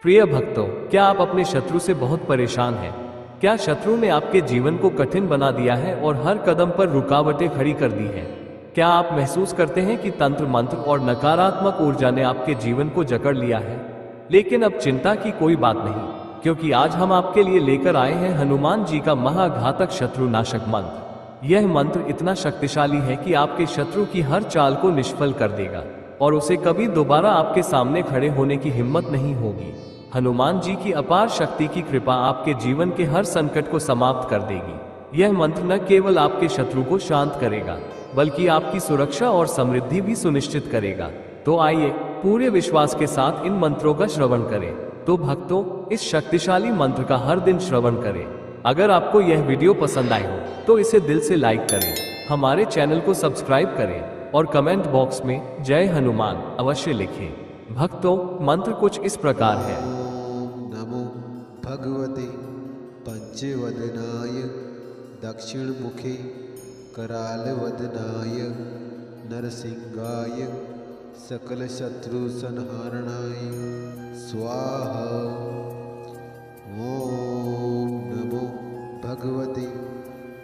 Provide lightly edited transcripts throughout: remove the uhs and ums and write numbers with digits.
प्रिय भक्तों, क्या आप अपने शत्रु से बहुत परेशान हैं? क्या शत्रु ने आपके जीवन को कठिन बना दिया है और हर कदम पर रुकावटें खड़ी कर दी हैं? क्या आप महसूस करते हैं कि तंत्र मंत्र और नकारात्मक ऊर्जा ने आपके जीवन को जकड़ लिया है? लेकिन अब चिंता की कोई बात नहीं, क्योंकि आज हम आपके लिए लेकर आए हैं हनुमान जी का महाघातक शत्रुनाशक मंत्र। यह मंत्र इतना शक्तिशाली है कि आपके शत्रु की हर चाल को निष्फल कर देगा और उसे कभी दोबारा आपके सामने खड़े होने की हिम्मत नहीं होगी। हनुमान जी की अपार शक्ति की कृपा आपके जीवन के हर संकट को समाप्त कर देगी। यह मंत्र न केवल आपके शत्रु को शांत करेगा, बल्कि आपकी सुरक्षा और समृद्धि भी सुनिश्चित करेगा। तो आइए पूरे विश्वास के साथ इन मंत्रों का श्रवण करें। तो भक्तों, इस शक्तिशाली मंत्र का हर दिन श्रवण करें। अगर आपको यह वीडियो पसंद आई हो तो इसे दिल से लाइक करें, हमारे चैनल को सब्सक्राइब करें और कमेंट बॉक्स में जय हनुमान अवश्य लिखें। भक्तों, मंत्र कुछ इस प्रकार है। नमो भगवते पंचवदनाय दक्षिणमुखे करालवदनाय नरसिंहाय सकलशत्रुसंहारणाय स्वाहा। ॐ नमो भगवते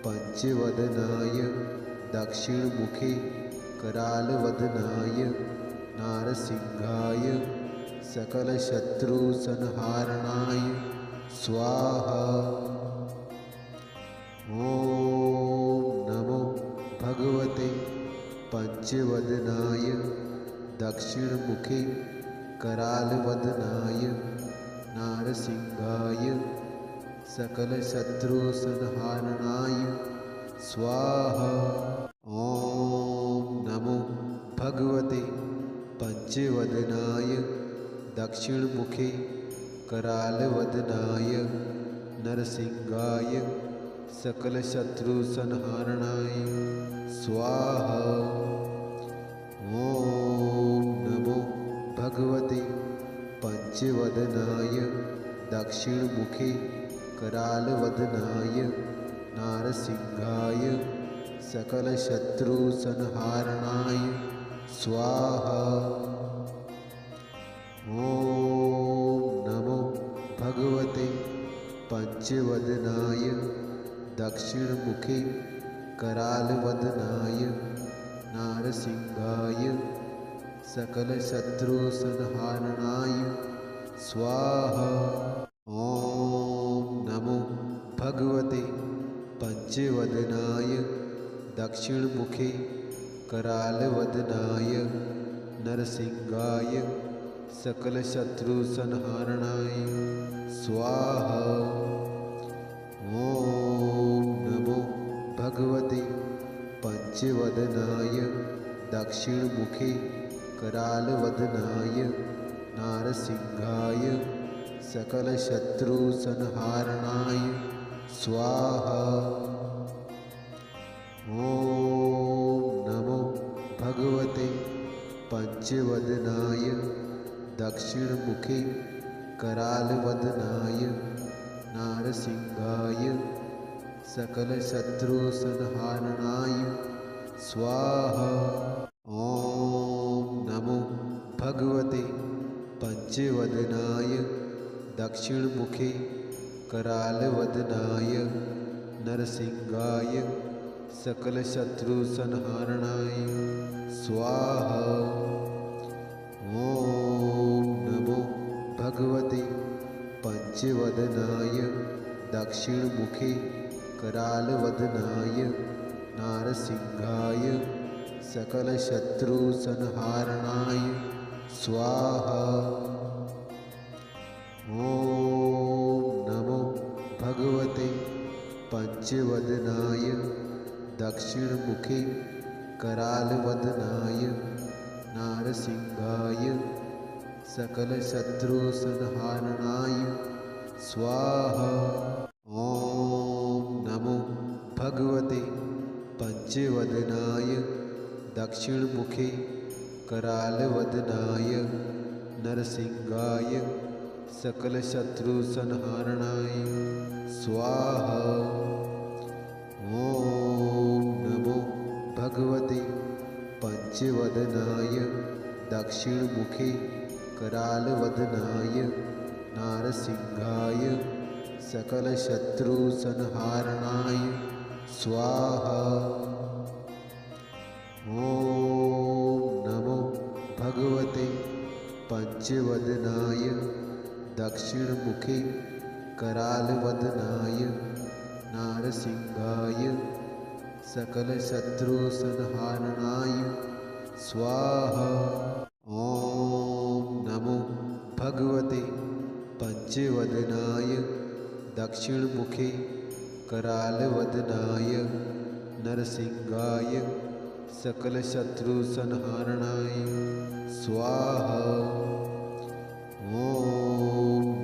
पंचवदनाय दक्षिणमुखे करालवदनाय नारसिंहाय सकलशत्रुसंहारणाय स्वाहा। ॐ नमो भगवते पंचवदनाय दक्षिणमुखे करालवदनाय नारसिंहाय सकलशत्रुसंहारणाय स्वाहा। ॐ नमो भगवते पंचवदनाय दक्षिणमुखे करालवदनाय नरसिंहाय सकलशत्रुसंहारणाय स्वाहा। ॐ नमो भगवते पंचवदनाय दक्षिणमुखे करालवदनाय नारसिंहाय सकलशत्रुसंहारणाय स्वाहा। ॐ नमो भगवते पंचवदनाय दक्षिणमुखे करालवदनाय नारसिंहाय सकलशत्रुसंहारणाय स्वाहा। ॐ नमो भगवते पंचवदनाय दक्षिणमुखे करालवदनाय नरसिंहाय सकलशत्रुसंहारणाय स्वाहा। ॐ नमो भगवते पंचवदनाय दक्षिणमुखे करालवदनाय नारसिंहाय सकलशत्रुसंहारणाय स्वाहा। ॐ नमो भगवते पंचवदनाय दक्षिणमुखे करालवदनाय नारसिंहाय सकलशत्रुसंहारणाय स्वाहा। ॐ नमो भगवते पंचवदनाय दक्षिणमुखे करालवदनाय नरसिंहाय सकलशत्रुसंहारणाय स्वाहा। ॐ नमो भगवते पंचवदनाय दक्षिणमुखे करालवदनाय नारसिंहाय सकलशत्रुसंहारणाय स्वाहा। ॐ नमो भगवते पंचवदनाय दक्षिणमुखे करालवदनाय नारसिंहाय सकलशत्रुसंहारणाय स्वाहा। ॐ नमो भगवते पंचवदनाय दक्षिणमुखे करालवदनाय नरसिंहाय सकलशत्रुसंहारणाय स्वाहा। ॐ नमो भगवते पंचवदनाय दक्षिणमुखे करालवदनाय नारसिंहाय सकलशत्रुसंहारणाय स्वाहा। ॐ नमो भगवते पंचवदनाय दक्षिणमुखे करालवदनाय नारसिंहाय सकलशत्रुसंहारणाय स्वाहा। ॐ नमो भगवते पंचवदनाय दक्षिणमुखे करालवदनाय नरसिंहाय सकलशत्रुसंहारणाय स्वाहा। ॐ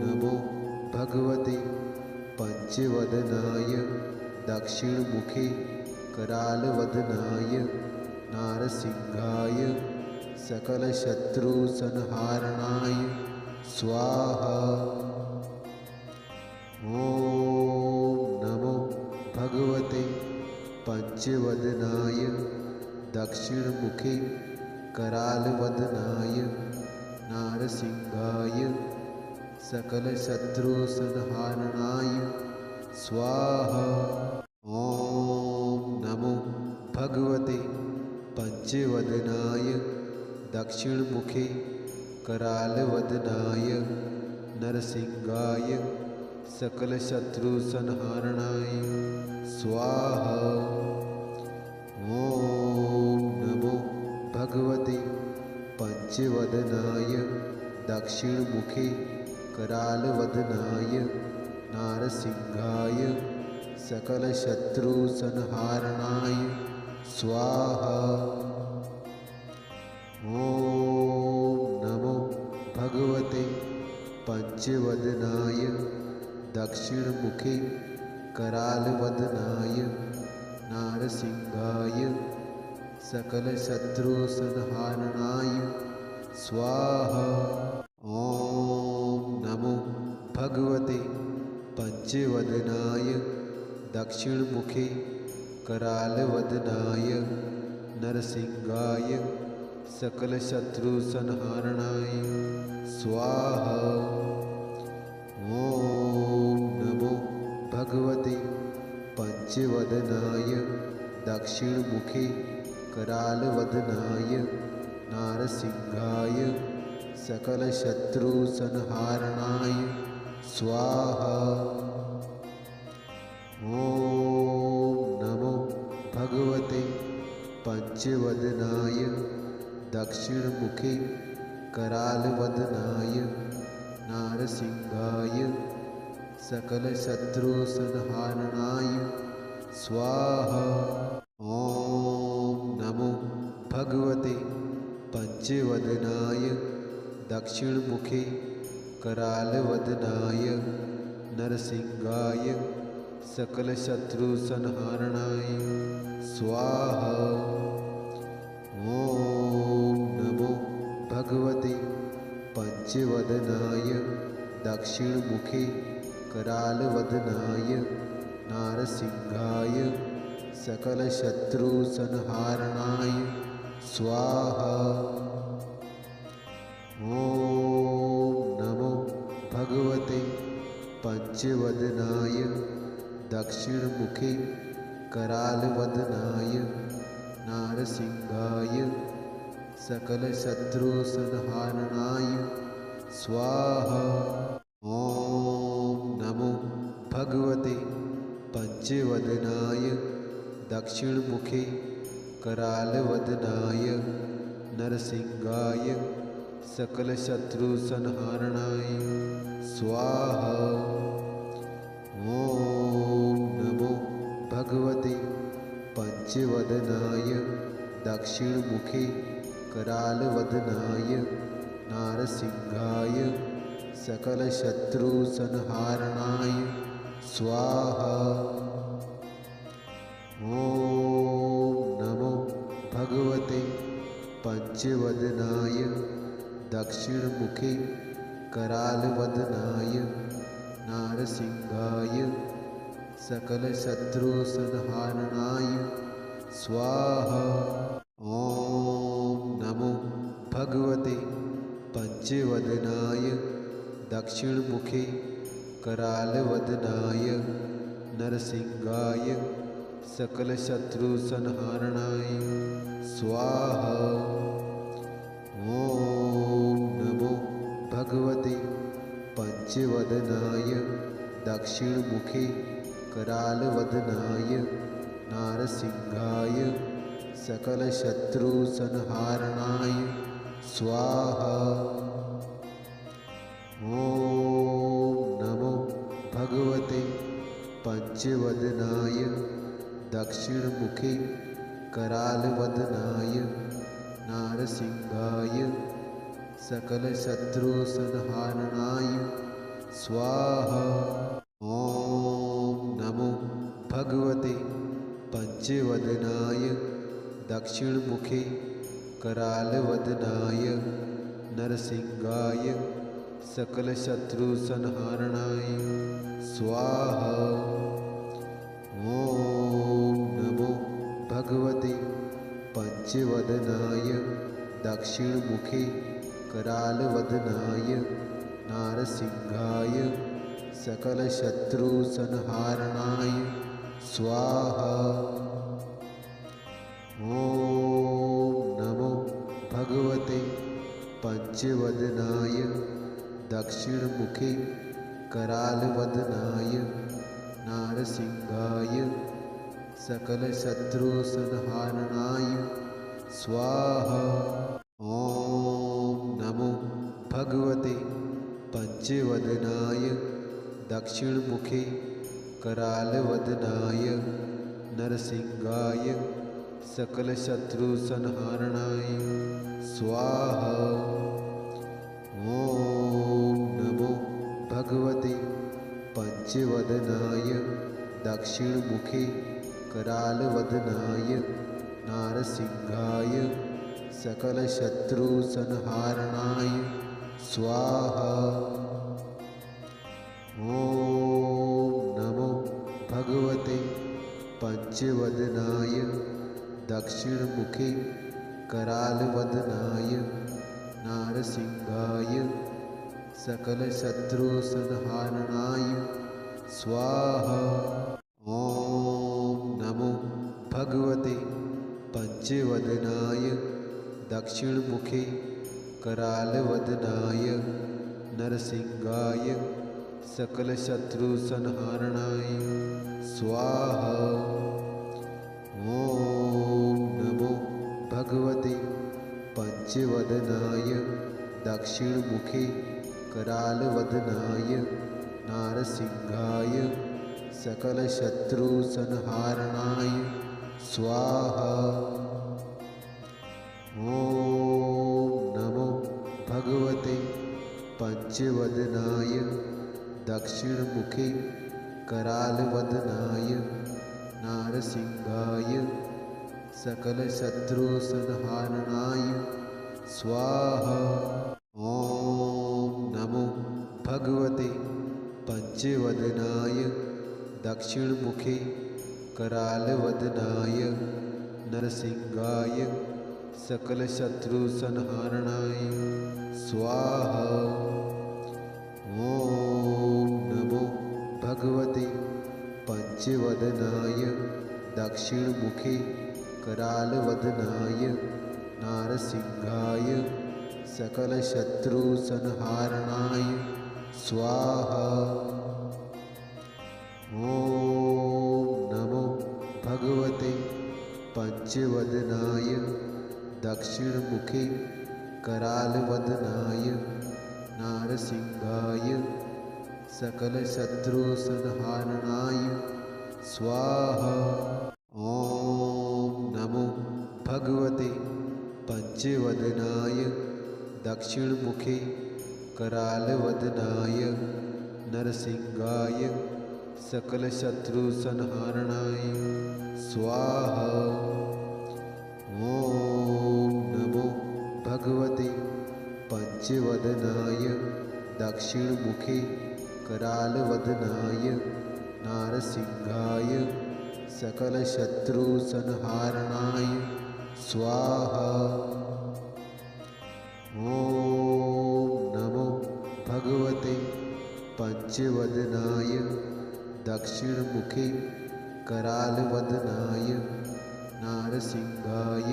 नमो भगवते पंचवदनाय दक्षिणमुखे करालवदनाय नारसिंहाय सकलशत्रुसंहारणाय स्वाहा। ॐ नमो भगवते पंचवदनाय दक्षिणमुखे करालवदनाय नारसिंहाय सकलशत्रुसंहारणाय स्वाहा। ॐ नमो भगवते पंचवदनाय दक्षिणमुखे करालवदनाय नरसिंहाय सकलशत्रुसंहारणाय स्वाहा। ॐ नमो भगवते पंचवदनाय दक्षिणमुखे करालवदनाय नारसिंहाय सकलशत्रुसंहारणाय स्वाहा। ॐ नमो भगवते पंचवदनाय दक्षिणमुखे करालवदनाय नारसिंहाय सकलशत्रुसंहारणाय स्वाहा। ॐ नमो भगवते पंचवदनाय दक्षिणमुखे करालवदनाय नरसिंहाय सकलशत्रुसंहारणाय स्वाहा। ॐ नमो भगवते पंचवदनाय दक्षिणमुखे करालवदनाय नारसिंहाय सकलशत्रुसंहारणाय स्वाहा। ॐ नमो भगवते पंचवदनाय दक्षिणमुखे करालवदनाय नारसिंहाय सकलशत्रुसंहारणाय स्वाहा। ॐ नमो भगवते पंचवदनाय दक्षिणमुखे करालवदनाय नरसिंहाय सकलशत्रुसंहारणाय स्वाहा। ॐ नमो भगवते पंचवदनाय दक्षिणमुखे करालवदनाय नारसिंहाय सकलशत्रुसंहारणाय स्वाहा। ॐ नमो भगवते पंचवदनाय दक्षिणमुखे करालवदनाय नारसिंहाय सकलशत्रुसंहारणाय स्वाहा। ॐ नमो भगवते पंचवदनाय दक्षिणमुखे करालवदनाय नरसिंहाय सकलशत्रुसंहारणाय स्वाहा। ॐ नमो भगवते पंचवदनाय दक्षिणमुखे करालवदनाय नारसिंहाय सकलशत्रुसंहारणाय स्वाहा। ॐ नमो भगवते पंचवदनाय दक्षिणमुखे करालवदनाय नारसिंहाय सकलशत्रुसंहारणाय स्वाहा। ॐ नमो भगवते पंचवदनाय दक्षिणमुखे करालवदनाय नरसिंहाय सकलशत्रुसंहारणाय स्वाहा। ॐ नमो भगवते पंचवदनाय दक्षिणमुखे करालवदनाय नारसिंहाय सकलशत्रुसंहारणाय स्वाहा। ॐ नमो भगवते पंचवदनाय दक्षिणमुखे करालवदनाय नारसिंहाय सकलशत्रुसंहारणाय स्वाहा। ॐ नमो भगवते पंचवदनाय दक्षिणमुखे करालवदनाय नरसिंहाय सकलशत्रुसंहारणाय स्वाहा। ॐ नमो भगवते पंचवदनाय दक्षिणमुखे करालवदनाय नारसिंहाय सकलशत्रुसंहारणाय स्वाहा। ॐ नमो भगवते पंचवदनाय दक्षिणमुखे करालवदनाय नारसिंहाय सकलशत्रुसंहारणाय स्वाहा। ॐ नमो भगवते पंचवदनाय दक्षिणमुखे करालवदनाय नरसिंहाय सकलशत्रुसंहारणाय स्वाहा। ॐ नमो भगवते पंचवदनाय दक्षिणमुखे करालवदनाय नारसिंहाय सकलशत्रुसंहारणाय स्वाहा। ॐ नमो भगवते पंचवदनाय दक्षिणमुखे करालवदनाय नारसिंहाय सकलशत्रुसंहारणाय स्वाहा। ॐ नमो भगवते पंचवदनाय दक्षिणमुखे करालवदनाय नरसिंहाय सकलशत्रुसंहारणाय स्वाहा। ॐ नमो भगवते पंचवदनाय दक्षिणमुखे करालवदनाय नारसिंहाय सकलशत्रुसंहारणाय स्वाहा। ॐ नमो भगवते पंचवदनाय दक्षिणमुखे करालवदनाय नारसिंहाय सकलशत्रुसंहारणाय स्वाहा। ॐ नमो भगवते पंचवदनाय दक्षिणमुखे करालवदनाय नरसिंहाय सकलशत्रुसंहारणाय स्वाहा। ॐ नमो भगवते पंचवदनाय दक्षिणमुखे करालवदनाय नारसिंहाय सकलशत्रुसंहारणाय स्वाहा। ॐ नमो भगवते पंचवदनाय दक्षिणमुखे करालवदनाय नारसिंहाय सकलशत्रुसंहारणाय स्वाहा। ॐ नमो भगवते पंचवदनाय दक्षिणमुखे करालवदनाय नरसिंहाय सकलशत्रुसंहारणाय स्वाहा। ॐ नमो भगवते पंचवदनाय दक्षिणमुखे करालवदनाय नारसिंहाय सकलशत्रुसंहारणाय स्वाहा। ॐ नमो भगवते पंचवदनाय दक्षिणमुखे करालवदनाय नारसिंहाय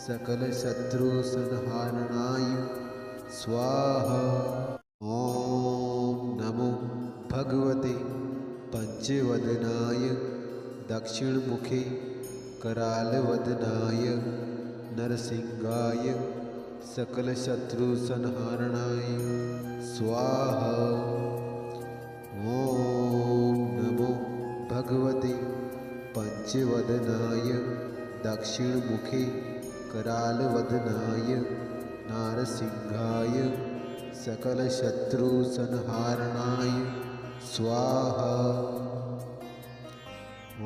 सकलशत्रुसंहारणाय स्वाहा। ॐ नमो भगवते पंचवदनाय दक्षिणमुखे करालवदनाय नरसिंहाय सकलशत्रुसंहारणाय स्वाहा। ॐ नमो भगवते पंचवदनाय दक्षिणमुखे करालवदनाय नारसिंहाय सकलशत्रुसंहारणाय स्वाहा। ॐ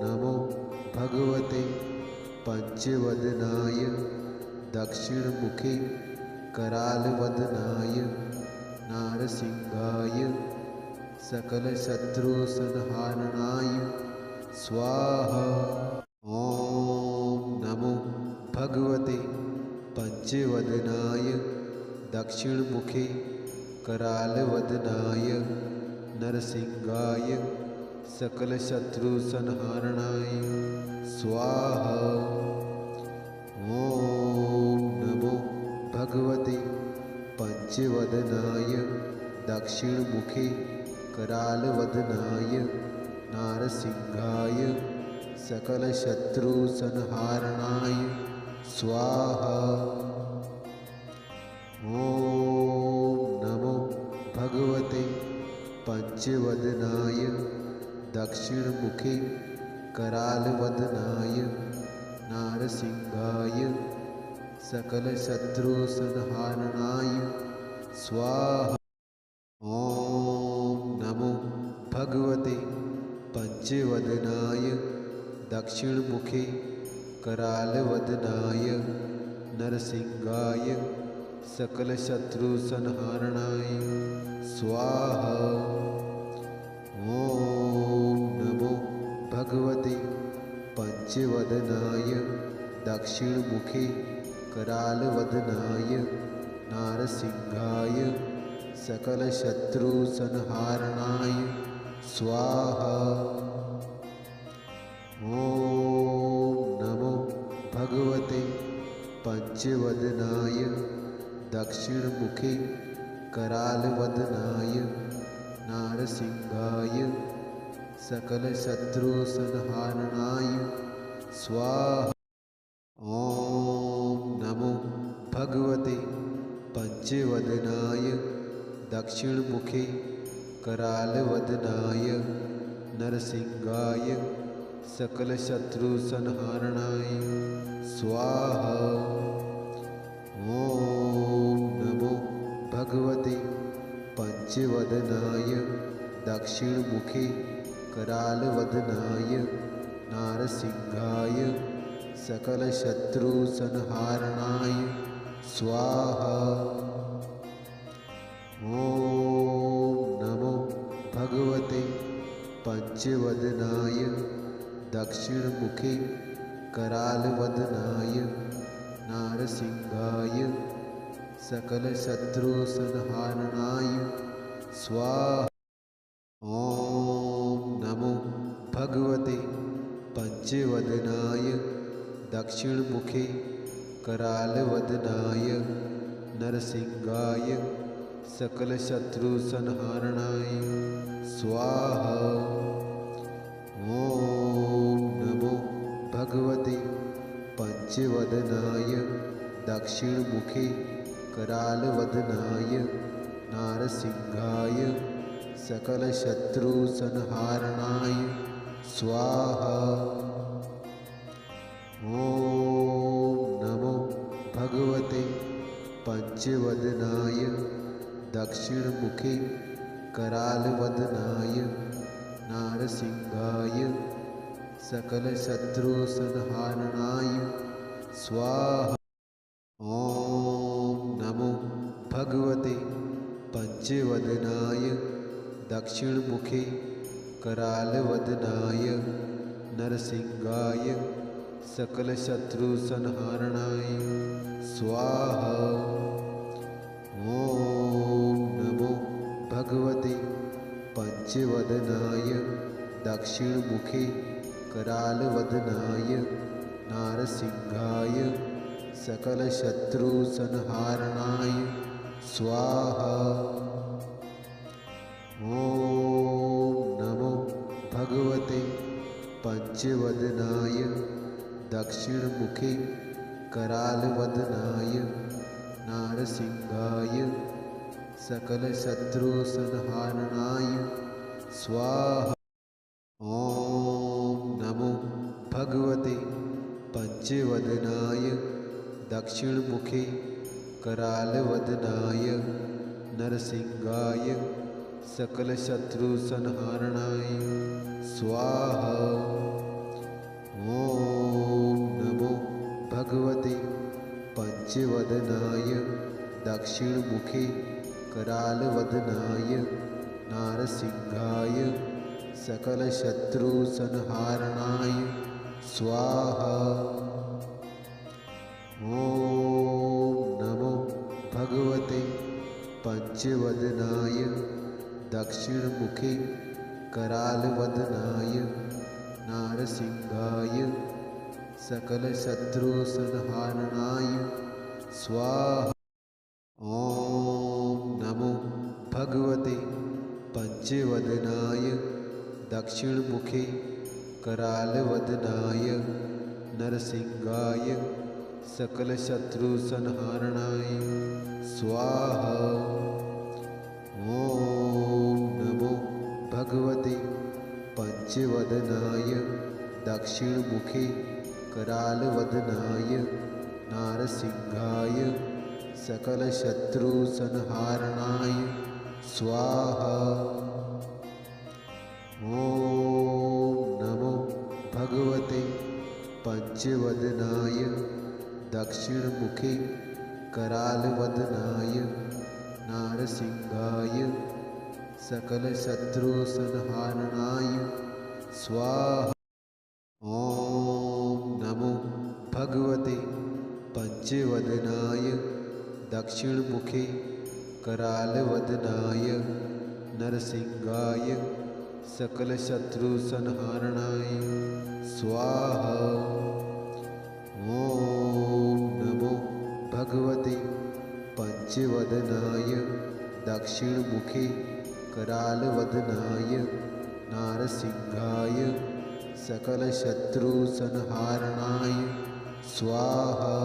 नमो भगवते पंचवदनाय दक्षिणमुखे करालवदनाय नारसिंहाय सकलशत्रुसंहारणाय स्वाहा। ॐ नमो भगवते पंचवदनाय दक्षिणमुखे करालवदनाय नरसिंहाय सकलशत्रुसंहारणाय स्वाहा। ॐ नमो भगवते पंचवदनाय दक्षिणमुखे करालवदनाय नारसिंहाय सकलशत्रुसंहारणाय स्वाहा। ॐ नमो भगवते पंचवदनाय दक्षिणमुखे करालवदनाय नारसिंहाय सकलशत्रुसंहारणाय स्वाहा। ॐ नमो भगवते पंचवदनाय दक्षिणमुखे करालवदनाय नरसिंहाय सकलशत्रुसंहारणाय स्वाहा। ॐ नमो भगवते पंचवदनाय दक्षिणमुखे करालवदनाय नारसिंहाय सकलशत्रुसंहारणाय स्वाहा। ॐ नमो भगवते पंचवदनाय दक्षिणमुखे करालवदनाय नारसिंहाय सकलशत्रुसंहारणाय स्वाहा। ॐ नमो भगवते पंचवदनाय दक्षिणमुखे करालवदनाय नरसिंहाय सकलशत्रुसंहारणाय स्वाहा। ॐ नमो भगवते पंचवदनाय दक्षिणमुखे करालवदनाय नारसिंहाय सकलशत्रुसंहारणाय स्वाहा। ॐ नमो भगवते पंचवदनाय दक्षिणमुखे करालवदनाय नारसिंहाय सकलशत्रुसंहारणाय स्वाहा। ॐ नमो भगवते पंचवदनाय दक्षिणमुखे करालवदनाय नरसिंहाय सकलशत्रुसंहारणाय स्वाहा। ॐ नमो भगवते पंचवदनाय दक्षिणमुखे करालवदनाय नारसिंहाय सकलशत्रुसंहारणाय स्वाहा। ॐ नमो भगवते पंचवदनाय दक्षिणमुखे करालवदनाय नारसिंहाय सकलशत्रुसंहारणाय स्वाहा। ॐ नमो भगवते पंचवदनाय दक्षिणमुखे करालवदनाय नरसिंहाय सकलशत्रुसंहारणाय स्वाहा। ॐ नमो भगवते पंचवदनाय दक्षिणमुखे करालवदनाय नारसिंहाय सकलशत्रुसंहारणाय स्वाहा। ॐ नमो भगवते पंचवदनाय दक्षिणमुखे करालवदनाय नारसिंहाय सकलशत्रुसंहारणाय स्वाहा। ॐ नमो भगवते पंचवदनाय दक्षिणमुखे करालवदनाय नरसिंहाय सकलशत्रुसंहारणाय स्वाहा। ॐ नमो भगवते पंचवदनाय दक्षिणमुखे करालवदनाय नारसिंहाय सकलशत्रुसंहारणाय स्वाहा। ॐ नमो भगवते पंचवदनाय दक्षिणमुखे करालवदनाय नारसिंहाय सकलशत्रुसंहारणाय स्वाहा। ॐ नमो भगवते पंचवदनाय दक्षिणमुखे करालवदनाय नरसिंहाय सकलशत्रुसंहारणाय स्वाहा। ॐ नमो भगवते पंचवदनाय दक्षिणमुखे करालवदनाय नारसिंहाय सकलशत्रुसंहारणाय स्वाहा। ॐ नमो भगवते पंचवदनाय दक्षिणमुखे करालवदनाय नारसिंहाय सकलशत्रुसंहारणाय स्वाहा। ॐ नमो भगवते पंचवदनाय दक्षिणमुखे करालवदनाय नरसिंहाय सकलशत्रुसंहारणाय स्वाहा। ॐ नमो भगवते पंचवदनाय दक्षिणमुखे करालवदनाय नारसिंहाय सकलशत्रुसंहारणाय स्वाहा।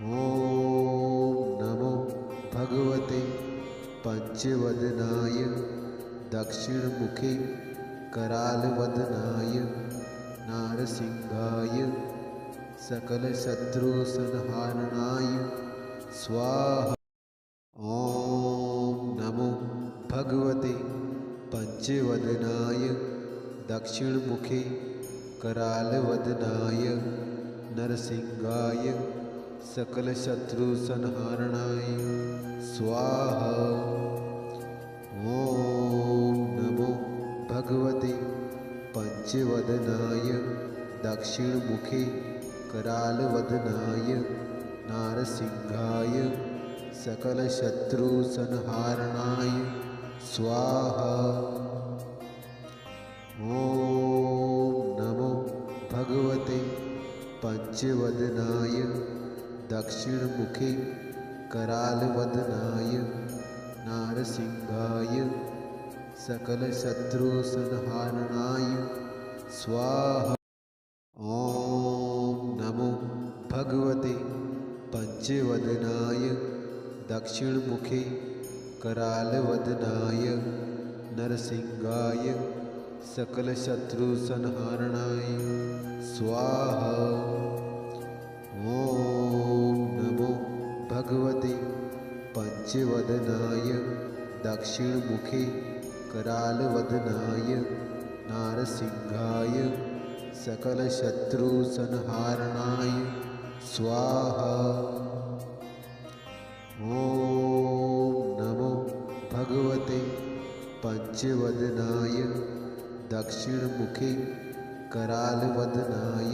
ॐ नमो भगवते पंचवदनाय दक्षिणमुखे करालवदनाय नारसिंहाय सकलशत्रुसंहारणाय स्वाहा। ॐ नमो भगवते पंचवदनाय दक्षिणमुखे करालवदनाय नरसिंहाय सकलशत्रुसंहारणाय स्वाहा। ॐ नमो भगवते पंचवदनाय दक्षिणमुखे करालवदनाय नारसिंहाय सकलशत्रुसंहारणाय स्वाहा। ॐ नमो भगवते पंचवदनाय दक्षिणमुखे करालवदनाय नारसिंहाय सकलशत्रुसंहारणाय स्वाहा। ॐ नमो भगवते पंचवदनाय दक्षिणमुखे करालवदनाय नरसिंहाय सकलशत्रुसंहारणाय स्वाहा। ॐ नमो भगवते पंचवदनाय दक्षिणमुखे करालवदनाय नारसिंहाय सकलशत्रुसंहारणाय स्वाहा। ॐ नमो भगवते पंचवदनाय दक्षिणमुखे करालवदनाय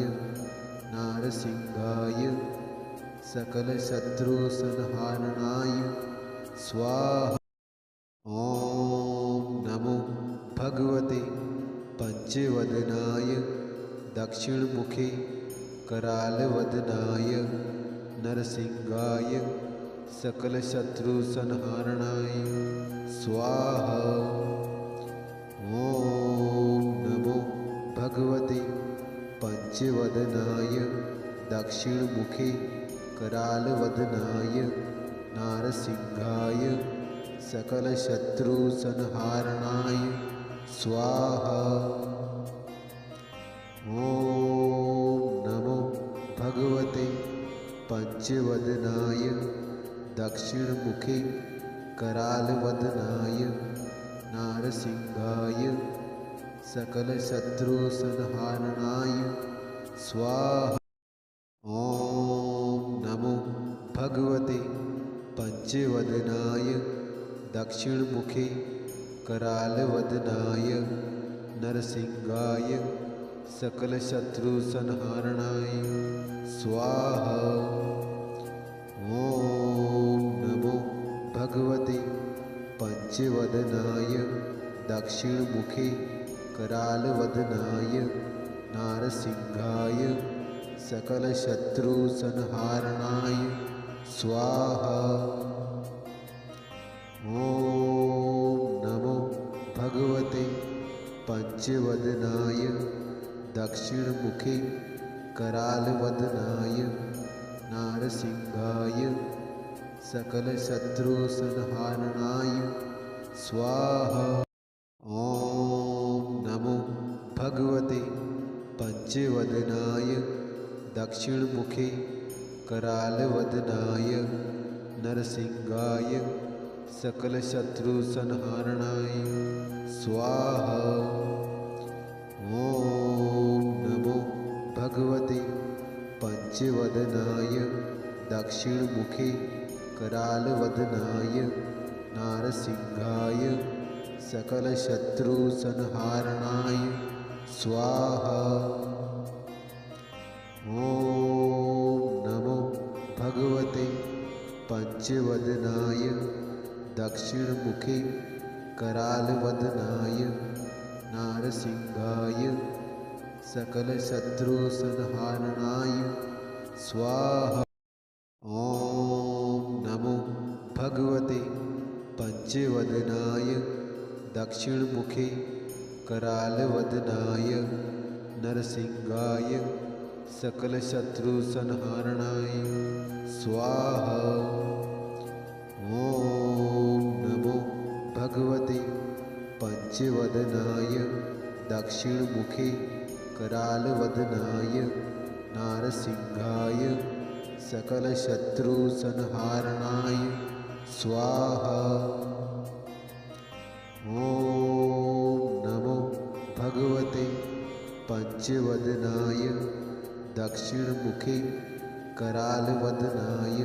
नारसिंहाय सकलशत्रुसंहारणाय स्वाहा। भगवते पंचवदनाय दक्षिणमुखे करालवदनाय नरसिंहाय सकलशत्रुसंहारणाय स्वाहा। ॐ नमो भगवते पंचवदनाय दक्षिणमुखे करालवदनाय नारसिंहाय सकलशत्रुसंहारणाय स्वाहा। ॐ नमो भगवते पंचवदनाय दक्षिणमुखे करालवदनाय नारसिंहाय सकलशत्रुसंहारणाय स्वाहा। ॐ नमो भगवते पंचवदनाय दक्षिणमुखे करालवदनाय नरसिंहाय सकलशत्रुसंहारणाय स्वाहा। ॐ नमो भगवते पंचवदनाय दक्षिणमुखे करालवदनाय नारसिंहाय सकलशत्रुसंहारणाय स्वाहा। ॐ नमो भगवते पंचवदनाय दक्षिणमुखे करालवदनाय नारसिंहाय सकलशत्रुसंहारणाय स्वाहा। ॐ नमो भगवते पंचवदनाय दक्षिणमुखे करालवदनाय नरसिंहाय सकलशत्रुसंहारणाय स्वाहा। ॐ नमो भगवते पंचवदनाय दक्षिणमुखे करालवदनाय नारसिंहाय सकलशत्रुसंहारणाय स्वाहा। ॐ नमो भगवते पंचवदनाय दक्षिणमुखे करालवदनाय नारसिंहाय सकलशत्रुसंहारणाय स्वाहा। ॐ नमो भगवते पंचवदनाय दक्षिणमुखे करालवदनाय नरसिंहाय सकलशत्रुसंहारणाय स्वाहा। ॐ नमो भगवते पंचवदनाय दक्षिणमुखे करालवदनाय नारसिंहाय सकलशत्रुसंहारणाय स्वाहा। ॐ नमो भगवते पंचवदनाय दक्षिणमुखे करालवदनाय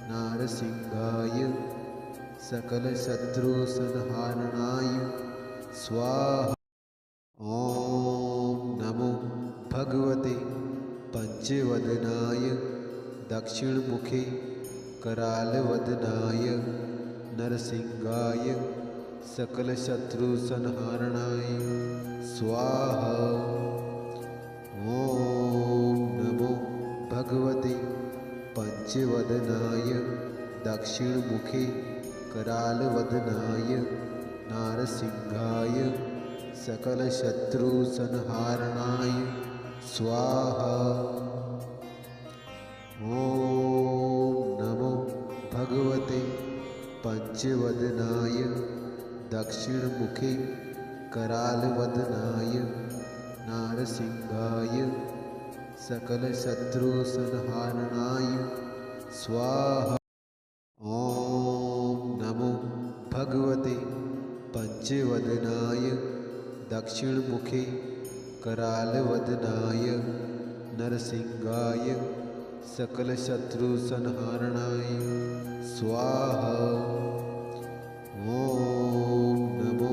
नारसिंहाय सकलशत्रुसंहारणाय स्वाहा। ॐ नमो भगवते पंचवदनाय दक्षिणमुखे करालवदनाय नरसिंहाय सकलशत्रुसंहारणाय स्वाहा। ॐ नमो भगवते पंचवदनाय दक्षिणमुखे करालवदनाय नारसिंहाय सकलशत्रुसंहारणाय स्वाहा। ॐ नमो भगवते पंचवदनाय दक्षिणमुखे करालवदनाय नारसिंहाय सकलशत्रुसंहारणाय स्वाहा। ॐ नमो भगवते पंचवदनाय दक्षिणमुखे करालवदनाय नरसिंहाय सकलशत्रुसंहारणाय स्वाहा। ॐ नमो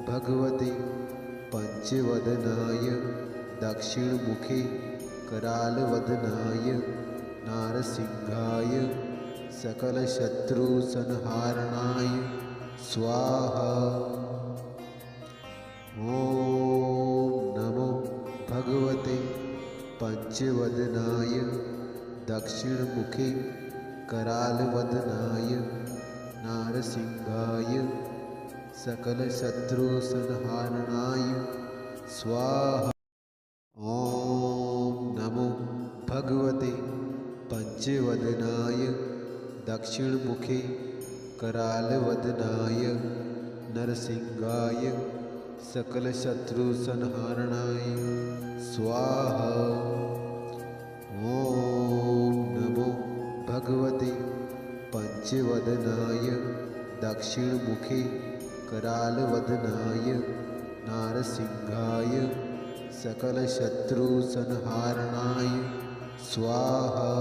भगवते पंचवदनाय दक्षिणमुखे करालवदनाय नारसिंहाय सकलशत्रुसंहारणाय स्वाहा। ॐ ॐ नमो भगवते पञ्चवदनाय दक्षिणमुखे करालवदनाय नारसिंहाय सकलशत्रुसंहारणाय स्वाहा। ॐ नमो भगवते पञ्चवदनाय दक्षिणमुखे करालवदनाय नरसिंहाय सकलशत्रुसंहारणाय स्वाहा। ॐ नमो भगवते पञ्चवदनाय दक्षिणमुखे करालवदनाय नारसिंहाय सकलशत्रुसंहारणाय स्वाहा।